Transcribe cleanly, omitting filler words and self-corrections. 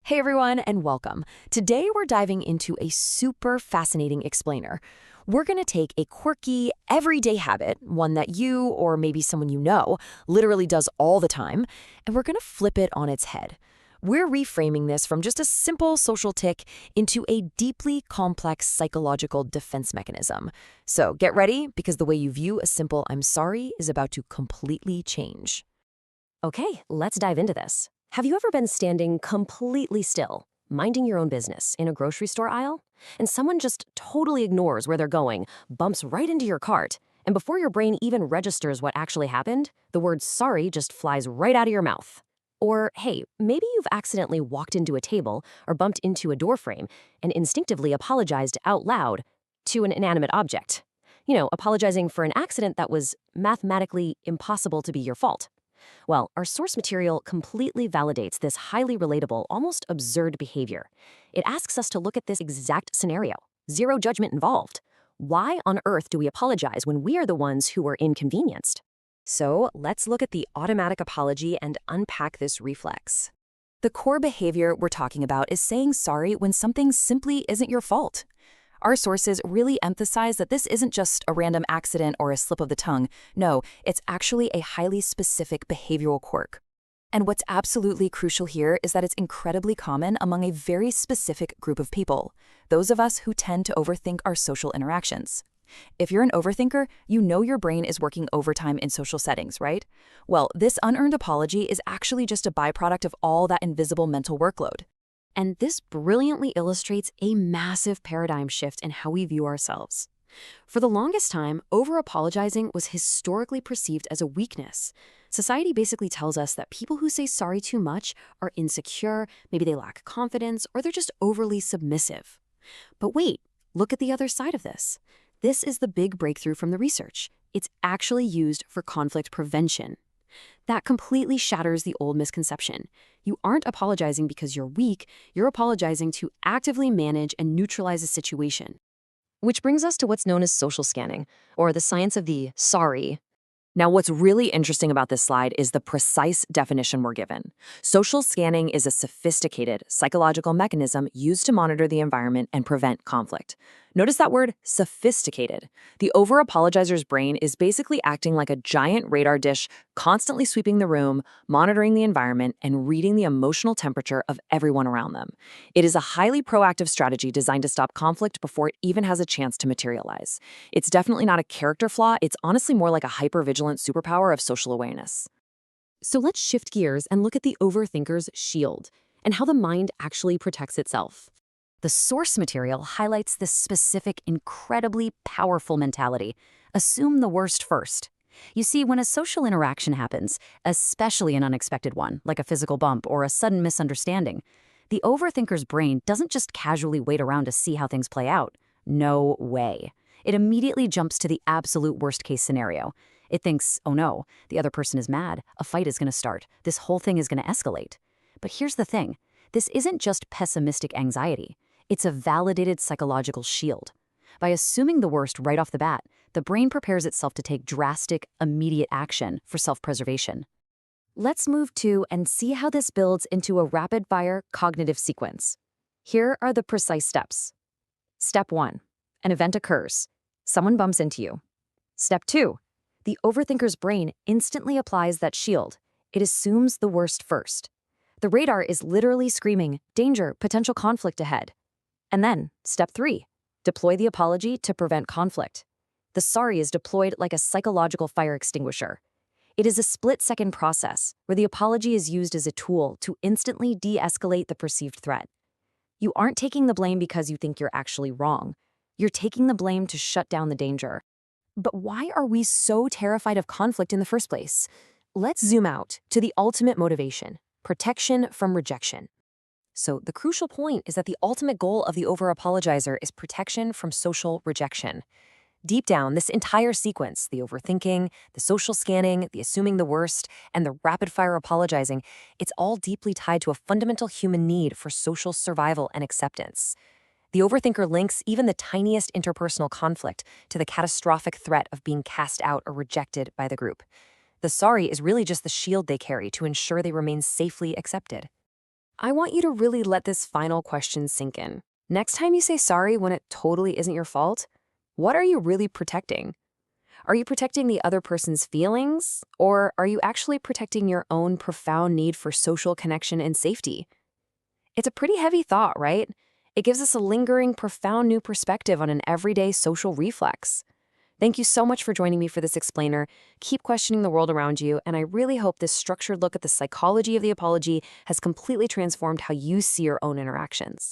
Hey everyone, and welcome. Today we're diving into a super fascinating explainer. We're going to take a quirky, everyday habit, one that you or maybe someone you know literally does all the time, and we're going to flip it on its head. We're reframing this from just a simple social tic into a deeply complex psychological defense mechanism. So get ready, because the way you view a simple "I'm sorry" is about to completely change. Okay, let's dive into this. Have you ever been standing completely still, minding your own business in a grocery store aisle, and someone just totally ignores where they're going, bumps right into your cart, and before your brain even registers what actually happened, the word sorry just flies right out of your mouth? Or, hey, maybe you've accidentally walked into a table or bumped into a doorframe and instinctively apologized out loud to an inanimate object. Apologizing for an accident that was mathematically impossible to be your fault. Well, our source material completely validates this highly relatable, almost absurd behavior. It asks us to look at this exact scenario. Zero judgment involved. Why on earth do we apologize when we are the ones who were inconvenienced? So let's look at the automatic apology and unpack this reflex. The core behavior we're talking about is saying sorry when something simply isn't your fault. Our sources really emphasize that this isn't just a random accident or a slip of the tongue. No, it's actually a highly specific behavioral quirk. And what's absolutely crucial here is that it's incredibly common among a very specific group of people, those of us who tend to overthink our social interactions. If you're an overthinker, you know your brain is working overtime in social settings, right? Well, this unearned apology is actually just a byproduct of all that invisible mental workload. And this brilliantly illustrates a massive paradigm shift in how we view ourselves. For the longest time, over-apologizing was historically perceived as a weakness. Society basically tells us that people who say sorry too much are insecure, maybe they lack confidence, or they're just overly submissive. But wait, look at the other side of this. This is the big breakthrough from the research. It's actually used for conflict prevention. That completely shatters the old misconception. You aren't apologizing because you're weak, you're apologizing to actively manage and neutralize a situation. Which brings us to what's known as social scanning, or the science of the sorry. Now, what's really interesting about this slide is the precise definition we're given. Social scanning is a sophisticated psychological mechanism used to monitor the environment and prevent conflict. Notice that word, sophisticated. The over-apologizer's brain is basically acting like a giant radar dish, constantly sweeping the room, monitoring the environment, and reading the emotional temperature of everyone around them. It is a highly proactive strategy designed to stop conflict before it even has a chance to materialize. It's definitely not a character flaw, it's honestly more like a hyper-vigilant superpower of social awareness. So let's shift gears and look at the overthinker's shield and how the mind actually protects itself. The source material highlights this specific, incredibly powerful mentality. Assume the worst first. You see, when a social interaction happens, especially an unexpected one, like a physical bump or a sudden misunderstanding, the overthinker's brain doesn't just casually wait around to see how things play out. No way. It immediately jumps to the absolute worst-case scenario. It thinks, oh no, the other person is mad, a fight is going to start, this whole thing is going to escalate. But here's the thing. This isn't just pessimistic anxiety. It's a validated psychological shield. By assuming the worst right off the bat, the brain prepares itself to take drastic, immediate action for self-preservation. Let's move to and see how this builds into a rapid-fire cognitive sequence. Here are the precise steps. Step 1. An event occurs. Someone bumps into you. Step 2. The overthinker's brain instantly applies that shield. It assumes the worst first. The radar is literally screaming, danger, potential conflict ahead. And then, step 3, deploy the apology to prevent conflict. The sorry is deployed like a psychological fire extinguisher. It is a split-second process where the apology is used as a tool to instantly de-escalate the perceived threat. You aren't taking the blame because you think you're actually wrong. You're taking the blame to shut down the danger. But why are we so terrified of conflict in the first place? Let's zoom out to the ultimate motivation, protection from rejection. So the crucial point is that the ultimate goal of the over-apologizer is protection from social rejection. Deep down, this entire sequence, the overthinking, the social scanning, the assuming the worst, and the rapid-fire apologizing, it's all deeply tied to a fundamental human need for social survival and acceptance. The overthinker links even the tiniest interpersonal conflict to the catastrophic threat of being cast out or rejected by the group. The sorry is really just the shield they carry to ensure they remain safely accepted. I want you to really let this final question sink in. Next time you say sorry when it totally isn't your fault, what are you really protecting? Are you protecting the other person's feelings, or are you actually protecting your own profound need for social connection and safety? It's a pretty heavy thought, right? It gives us a lingering, profound new perspective on an everyday social reflex. Thank you so much for joining me for this explainer. Keep questioning the world around you, and I really hope this structured look at the psychology of the apology has completely transformed how you see your own interactions.